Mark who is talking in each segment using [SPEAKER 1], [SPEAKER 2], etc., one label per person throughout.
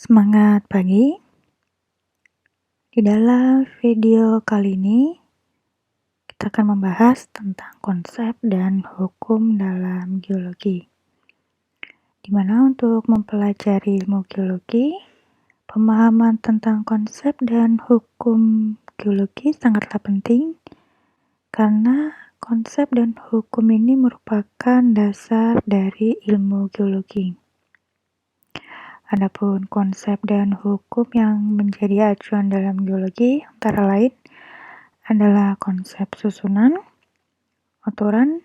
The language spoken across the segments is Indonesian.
[SPEAKER 1] Semangat pagi. Di dalam video kali ini, kita akan membahas tentang konsep dan hukum dalam geologi. Di mana untuk mempelajari ilmu geologi, pemahaman tentang konsep dan hukum geologi sangatlah penting karena konsep dan hukum ini merupakan dasar dari ilmu geologi. Adapun konsep dan hukum yang menjadi acuan dalam geologi antara lain adalah konsep susunan, aturan,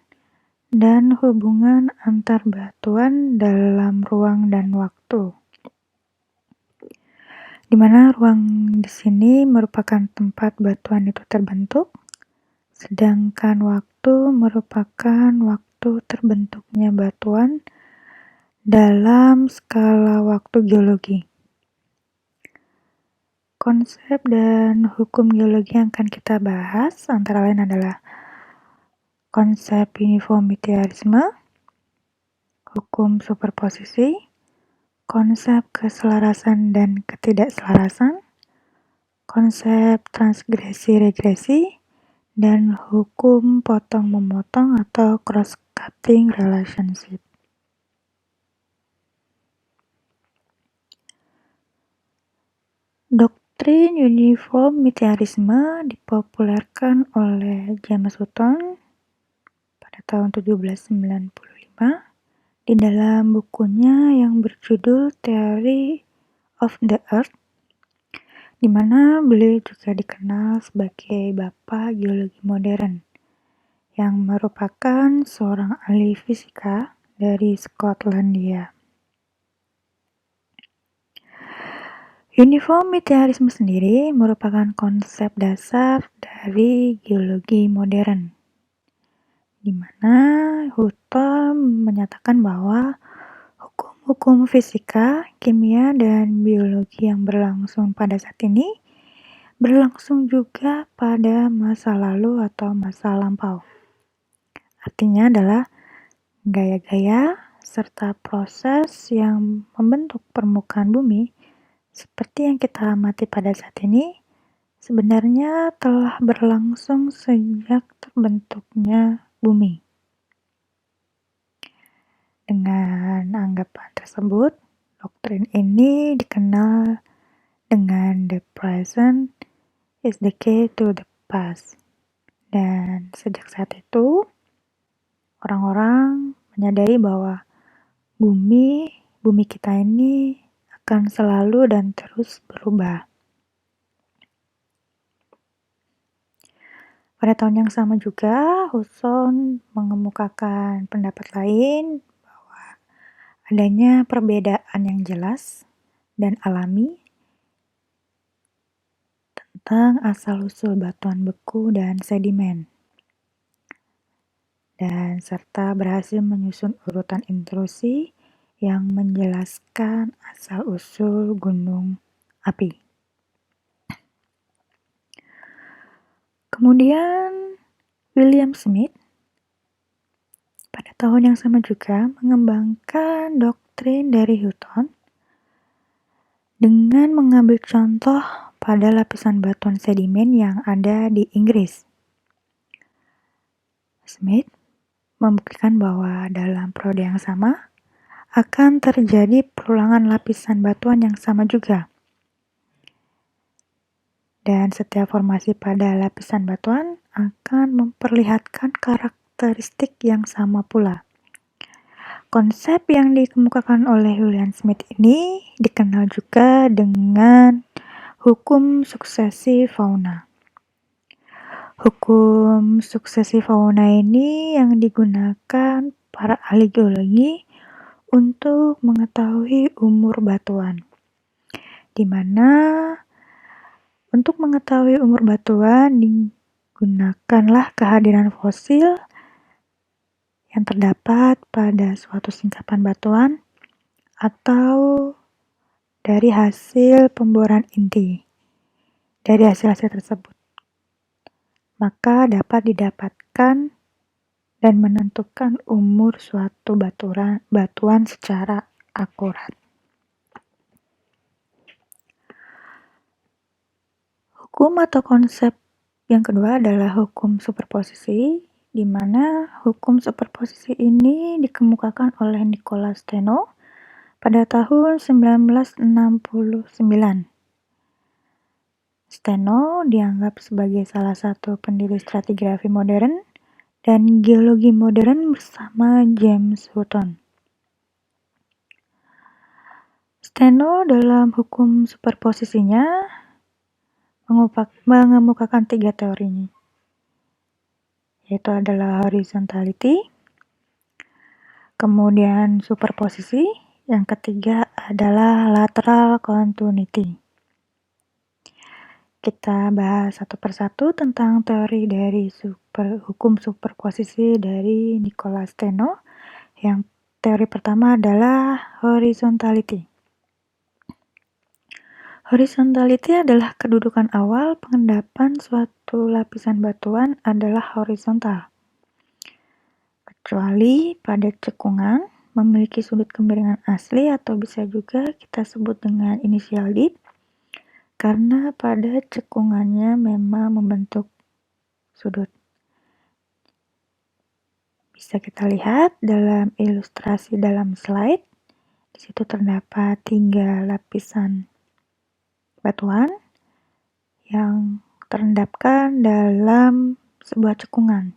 [SPEAKER 1] dan hubungan antar batuan dalam ruang dan waktu. Di mana ruang di sini merupakan tempat batuan itu terbentuk, sedangkan waktu merupakan waktu terbentuknya batuan dalam skala waktu geologi. Konsep dan hukum geologi yang akan kita bahas antara lain adalah konsep uniformitarisme, hukum superposisi, konsep keselarasan dan ketidakselarasan, konsep transgresi-regresi, dan hukum potong-memotong atau cross-cutting relationship. Doktrin uniformitarisme dipopulerkan oleh James Hutton pada tahun 1795 di dalam bukunya yang berjudul Theory of the Earth, di mana beliau juga dikenal sebagai Bapak Geologi Modern, yang merupakan seorang ahli fisika dari Skotlandia. Uniformitarisme sendiri merupakan konsep dasar dari geologi modern, di mana Hutton menyatakan bahwa hukum-hukum fisika, kimia, dan biologi yang berlangsung pada saat ini berlangsung juga pada masa lalu atau masa lampau. Artinya adalah gaya-gaya serta proses yang membentuk permukaan bumi seperti yang kita amati pada saat ini sebenarnya telah berlangsung sejak terbentuknya bumi. Dengan anggapan tersebut, doktrin ini dikenal dengan the present is the key to the past. Dan sejak saat itu, orang-orang menyadari bahwa bumi kita ini akan selalu dan terus berubah. Pada tahun yang sama juga, Hutton mengemukakan pendapat lain bahwa adanya perbedaan yang jelas dan alami tentang asal-usul batuan beku dan sedimen, dan serta berhasil menyusun urutan intrusi yang menjelaskan asal-usul gunung api. Kemudian William Smith pada tahun yang sama juga mengembangkan doktrin dari Hutton dengan mengambil contoh pada lapisan batuan sedimen yang ada di Inggris. Smith membuktikan bahwa dalam periode yang sama akan terjadi perulangan lapisan batuan yang sama juga. Dan setiap formasi pada lapisan batuan akan memperlihatkan karakteristik yang sama pula. Konsep yang dikemukakan oleh William Smith ini dikenal juga dengan hukum suksesi fauna. Hukum suksesi fauna ini yang digunakan para ahli geologi untuk mengetahui umur batuan, di mana untuk mengetahui umur batuan digunakanlah kehadiran fosil yang terdapat pada suatu singkapan batuan atau dari hasil pemboran inti dari hasil-hasil tersebut. Maka dapat didapatkan dan menentukan umur suatu batuan secara akurat. Hukum atau konsep yang kedua adalah hukum superposisi, di mana hukum superposisi ini dikemukakan oleh Nicola Steno pada tahun 1969. Steno dianggap sebagai salah satu pendiri stratigrafi modern dan geologi modern bersama James Hutton. Steno dalam hukum superposisinya mengemukakan 3 teorinya, yaitu adalah horizontality, kemudian superposisi, yang ketiga adalah lateral continuity. Kita bahas satu persatu tentang teori dari hukum superposisi dari Nicola Steno. Yang teori pertama adalah horizontality. Horizontality adalah kedudukan awal pengendapan suatu lapisan batuan adalah horizontal, kecuali pada cekungan memiliki sudut kemiringan asli atau bisa juga kita sebut dengan inisial dip, karena pada cekungannya memang membentuk sudut. Bisa kita lihat dalam ilustrasi dalam slide. Di situ terdapat 3 lapisan batuan yang terendapkan dalam sebuah cekungan.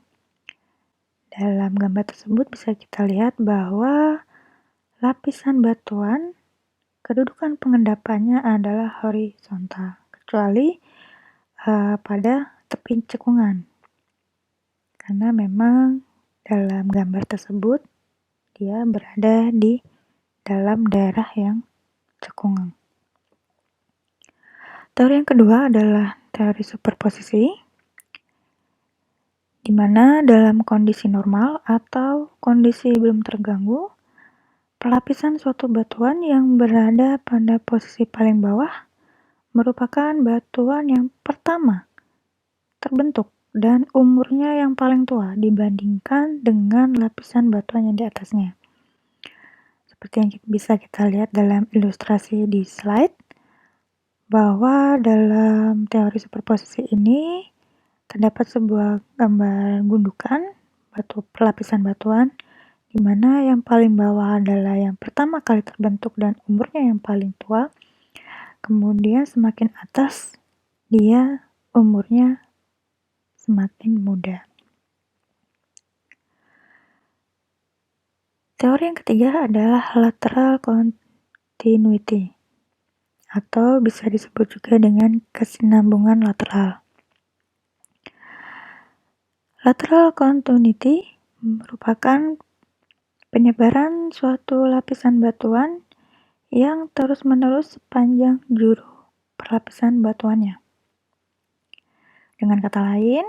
[SPEAKER 1] Dalam gambar tersebut bisa kita lihat bahwa lapisan batuan kedudukan pengendapannya adalah horizontal, kecuali pada tepi cekungan. Karena memang dalam gambar tersebut dia berada di dalam daerah yang cekungan. Teori yang kedua adalah teori superposisi, di mana dalam kondisi normal atau kondisi belum terganggu, pelapisan suatu batuan yang berada pada posisi paling bawah merupakan batuan yang pertama terbentuk dan umurnya yang paling tua dibandingkan dengan lapisan batuan yang di atasnya. Seperti yang bisa kita lihat dalam ilustrasi di slide, bahwa dalam teori superposisi ini terdapat sebuah gambar gundukan lapisan batuan, di mana yang paling bawah adalah yang pertama kali terbentuk dan umurnya yang paling tua. Kemudian semakin atas dia umurnya semakin muda. Teori yang ketiga adalah lateral continuity, atau bisa disebut juga dengan kesinambungan lateral. Lateral continuity merupakan penyebaran suatu lapisan batuan yang terus-menerus sepanjang juru perlapisan batuannya. Dengan kata lain,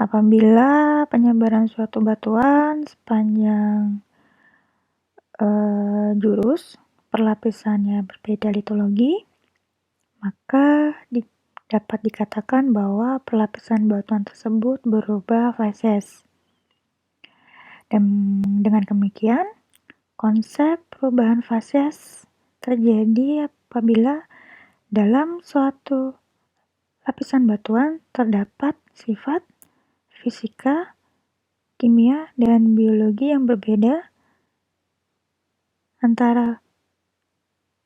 [SPEAKER 1] apabila penyebaran suatu batuan sepanjang jurus perlapisannya berbeda litologi, maka dapat dikatakan bahwa perlapisan batuan tersebut berubah fases. Dan dengan demikian, konsep perubahan fases terjadi apabila dalam suatu lapisan batuan terdapat sifat fisika, kimia, dan biologi yang berbeda antara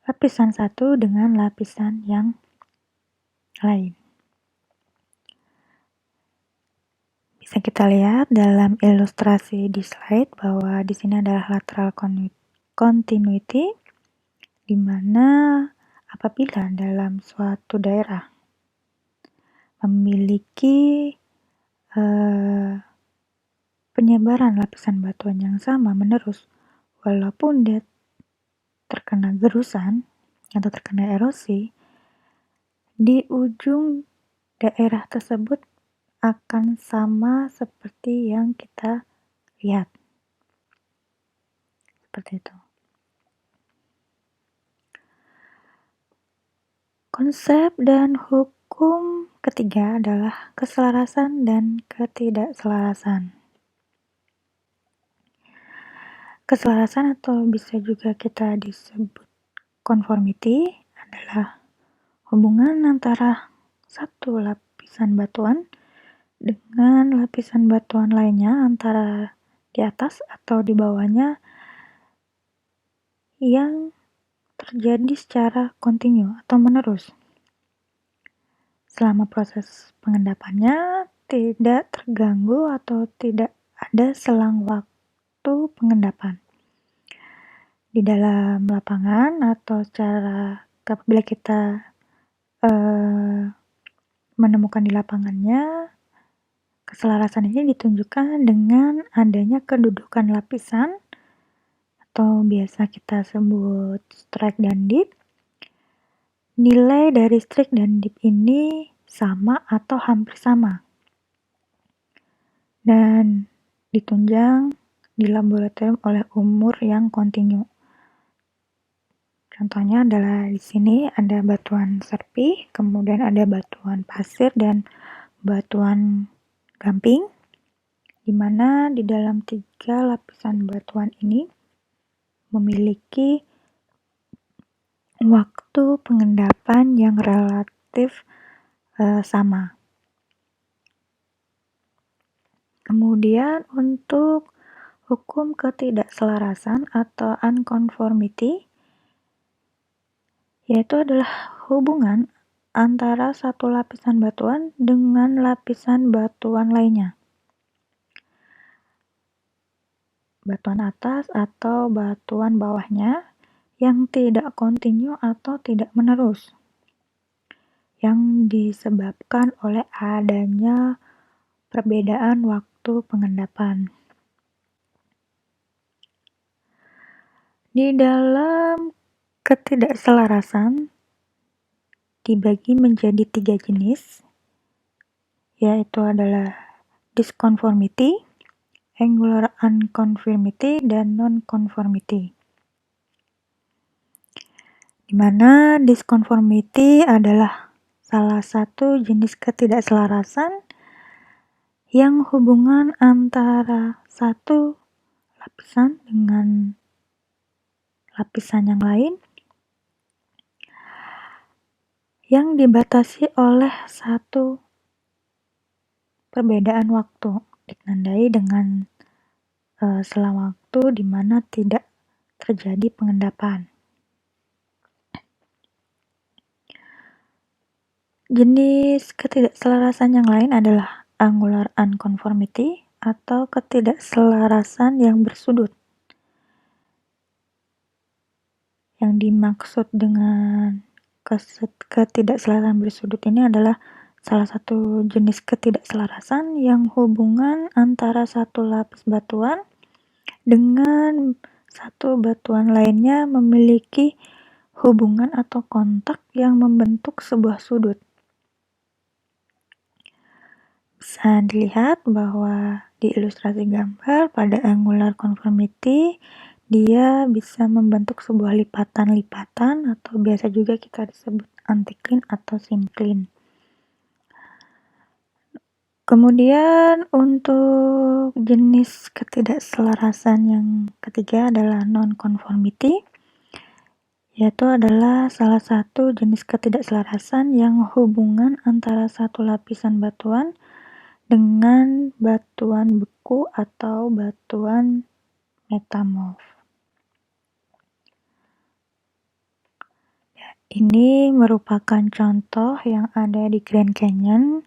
[SPEAKER 1] lapisan satu dengan lapisan yang lain. Bisa kita lihat dalam ilustrasi di slide bahwa di sini adalah lateral continuity, di mana apabila dalam suatu daerah memiliki penyebaran lapisan batuan yang sama menerus, walaupun dia terkena gerusan atau terkena erosi, di ujung daerah tersebut akan sama seperti yang kita lihat. Seperti itu. Konsep dan hukum ketiga adalah keselarasan dan ketidakselarasan. Keselarasan atau bisa juga kita disebut conformity adalah hubungan antara satu lapisan batuan dengan lapisan batuan lainnya antara di atas atau di bawahnya yang terjadi secara kontinu atau menerus. Selama proses pengendapannya tidak terganggu atau tidak ada selang waktu pengendapan. Di dalam lapangan atau secara apabila kita menemukan di lapangannya, keselarasan ini ditunjukkan dengan adanya kedudukan lapisan atau biasa kita sebut strike dan dip. Nilai dari strike dan dip ini sama atau hampir sama dan ditunjang di laboratorium oleh umur yang kontinu. Contohnya adalah di sini ada batuan serpih, kemudian ada batuan pasir dan batuan gamping, di mana di dalam 3 lapisan batuan ini memiliki waktu pengendapan yang relatif sama. Kemudian untuk hukum ketidakselarasan atau unconformity, yaitu adalah hubungan antara satu lapisan batuan dengan lapisan batuan lainnya. Batuan atas atau batuan bawahnya yang tidak kontinu atau tidak menerus, yang disebabkan oleh adanya perbedaan waktu pengendapan. Di dalam ketidakselarasan dibagi menjadi 3 jenis, yaitu adalah disconformity, angular unconformity, dan nonconformity. Di mana disconformity adalah salah satu jenis ketidakselarasan yang hubungan antara satu lapisan dengan lapisan yang lain yang dibatasi oleh satu perbedaan waktu, ditandai dengan selang waktu di mana tidak terjadi pengendapan. Jenis ketidakselarasan yang lain adalah angular unconformity atau ketidakselarasan yang bersudut. Yang dimaksud dengan ketidakselarasan bersudut ini adalah salah satu jenis ketidakselarasan yang hubungan antara satu lapis batuan dengan satu batuan lainnya memiliki hubungan atau kontak yang membentuk sebuah sudut. Bisa dilihat bahwa di ilustrasi gambar pada angular conformity dia bisa membentuk sebuah lipatan-lipatan atau biasa juga kita disebut anticline atau syncline. Kemudian untuk jenis ketidakselarasan yang ketiga adalah non-conformity, yaitu adalah salah satu jenis ketidakselarasan yang hubungan antara satu lapisan batuan dengan batuan beku atau batuan metamorf. Ini merupakan contoh yang ada di Grand Canyon.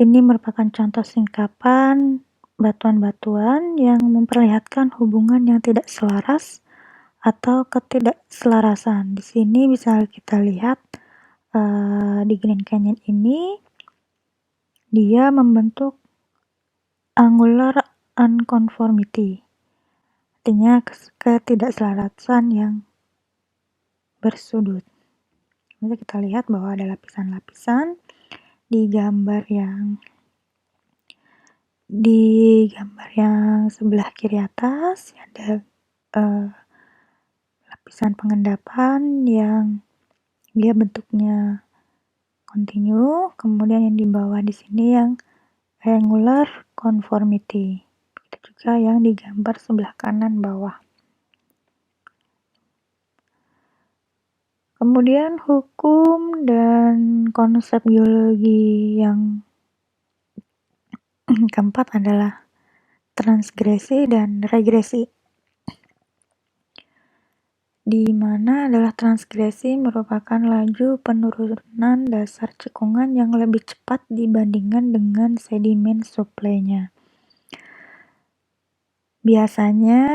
[SPEAKER 1] Ini merupakan contoh singkapan batuan-batuan yang memperlihatkan hubungan yang tidak selaras atau ketidakselarasan. Di sini bisa kita lihat di Grand Canyon ini dia membentuk angular unconformity, artinya ketidakselarasan yang bersudut. Bisa kita lihat bahwa ada lapisan-lapisan di gambar yang sebelah kiri atas ada lapisan pengendapan yang dia bentuknya kontinu, kemudian yang di bawah di sini yang angular conformity. Begitu juga yang di gambar sebelah kanan bawah. Kemudian hukum dan konsep geologi yang keempat adalah transgresi dan regresi, di mana adalah transgresi merupakan laju penurunan dasar cekungan yang lebih cepat dibandingkan dengan sedimen suplainya. Biasanya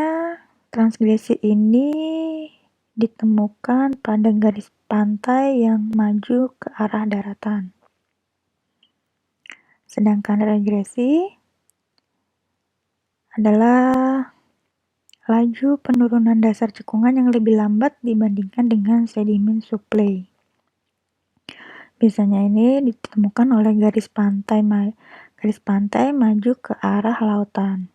[SPEAKER 1] transgresi ini ditemukan pada garis pantai yang maju ke arah daratan. Sedangkan regresi adalah laju penurunan dasar cekungan yang lebih lambat dibandingkan dengan sedimen suplai. Biasanya ini ditemukan oleh garis pantai maju ke arah lautan.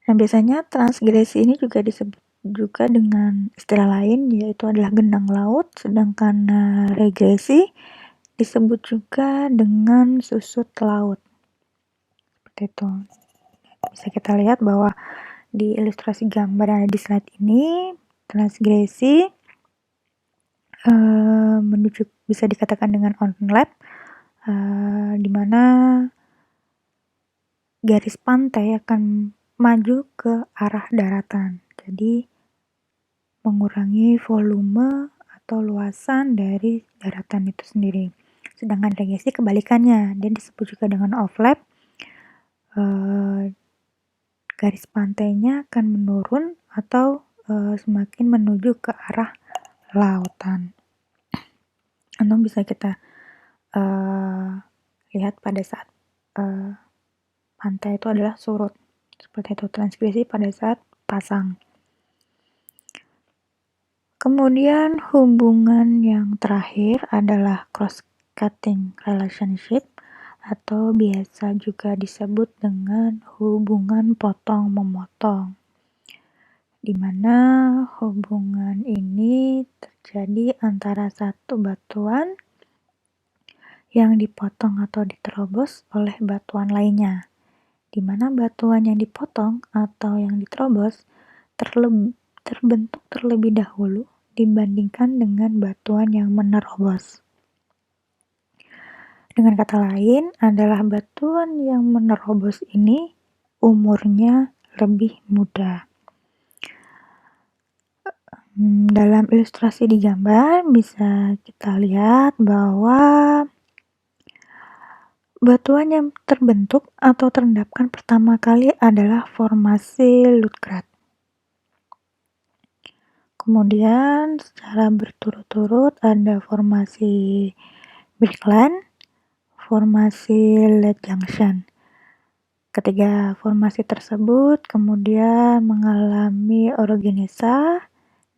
[SPEAKER 1] Dan biasanya transgresi ini juga disebut juga dengan istilah lain, yaitu adalah genang laut, sedangkan regresi disebut juga dengan susut laut. Seperti itu. Bisa kita lihat bahwa di ilustrasi gambar yang ada di slide ini, transgresi bisa dikatakan dengan on-lap, di mana garis pantai akan maju ke arah daratan. Jadi mengurangi volume atau luasan dari daratan itu sendiri. Sedangkan regresi kebalikannya, dia disebut juga dengan off-lap. Garis pantainya akan menurun atau semakin menuju ke arah lautan. Atau bisa kita lihat pada saat pantai itu adalah surut. Seperti itu, transgresi pada saat pasang. Kemudian hubungan yang terakhir adalah cross-cutting relationship atau biasa juga disebut dengan hubungan potong-memotong, di mana hubungan ini terjadi antara satu batuan yang dipotong atau diterobos oleh batuan lainnya, di mana batuan yang dipotong atau yang diterobos terbentuk terlebih dahulu dibandingkan dengan batuan yang menerobos. Dengan kata lain, adalah batuan yang menerobos ini umurnya lebih muda. Dalam ilustrasi di gambar bisa kita lihat bahwa batuan yang terbentuk atau terendapkan pertama kali adalah formasi Lutgrat. Kemudian secara berturut-turut ada formasi Brickland, formasi Lead Junction. Ketiga formasi tersebut kemudian mengalami orogenesa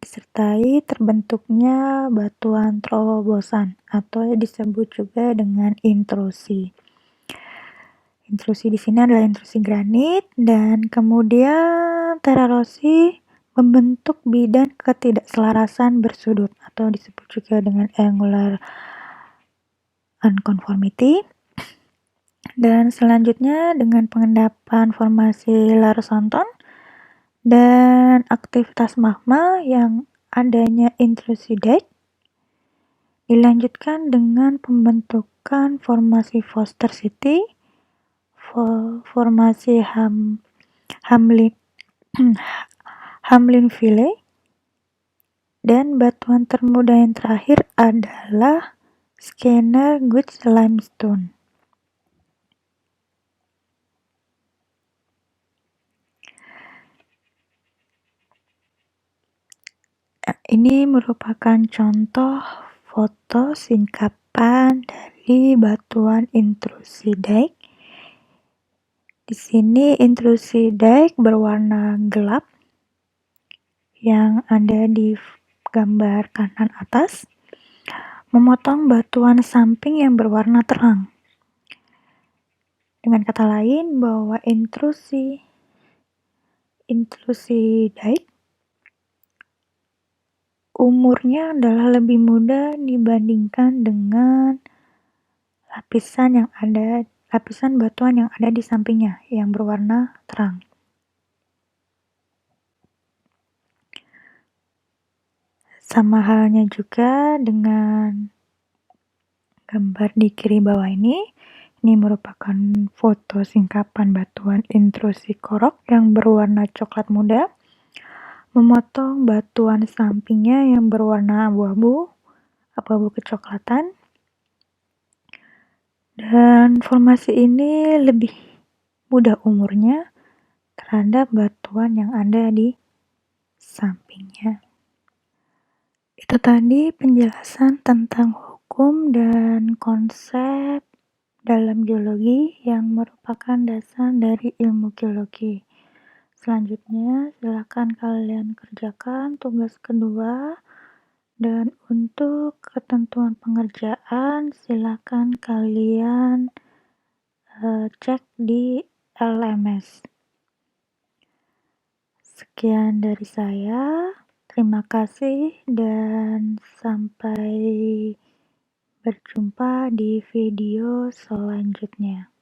[SPEAKER 1] disertai terbentuknya batuan terobosan atau disebut juga dengan intrusi. Intrusi di sini adalah intrusi granit dan kemudian terarosi membentuk bidang ketidakselarasan bersudut atau disebut juga dengan angular unconformity. Dan selanjutnya dengan pengendapan formasi Larsonton dan aktivitas magma yang adanya intrusi dike, dilanjutkan dengan pembentukan formasi Foster City, formasi Hamlin Valley, dan batuan termuda yang terakhir adalah Skinner Gulch Limestone. Ini merupakan contoh foto singkapan dari batuan intrusi dike. Di sini intrusi dike berwarna gelap yang ada di gambar kanan atas, memotong batuan samping yang berwarna terang. Dengan kata lain bahwa intrusi dike umurnya adalah lebih muda dibandingkan dengan lapisan batuan yang ada di sampingnya yang berwarna terang. Sama halnya juga dengan gambar di kiri bawah ini merupakan foto singkapan batuan intrusi korok yang berwarna coklat muda, memotong batuan sampingnya yang berwarna abu-abu kecoklatan, dan formasi ini lebih muda umurnya terhadap batuan yang ada di sampingnya. Itu tadi penjelasan tentang hukum dan konsep dalam geologi yang merupakan dasar dari ilmu geologi. Selanjutnya, silakan kalian kerjakan tugas kedua, dan untuk ketentuan pengerjaan silakan kalian cek di LMS. Sekian dari saya. Terima kasih dan sampai berjumpa di video selanjutnya.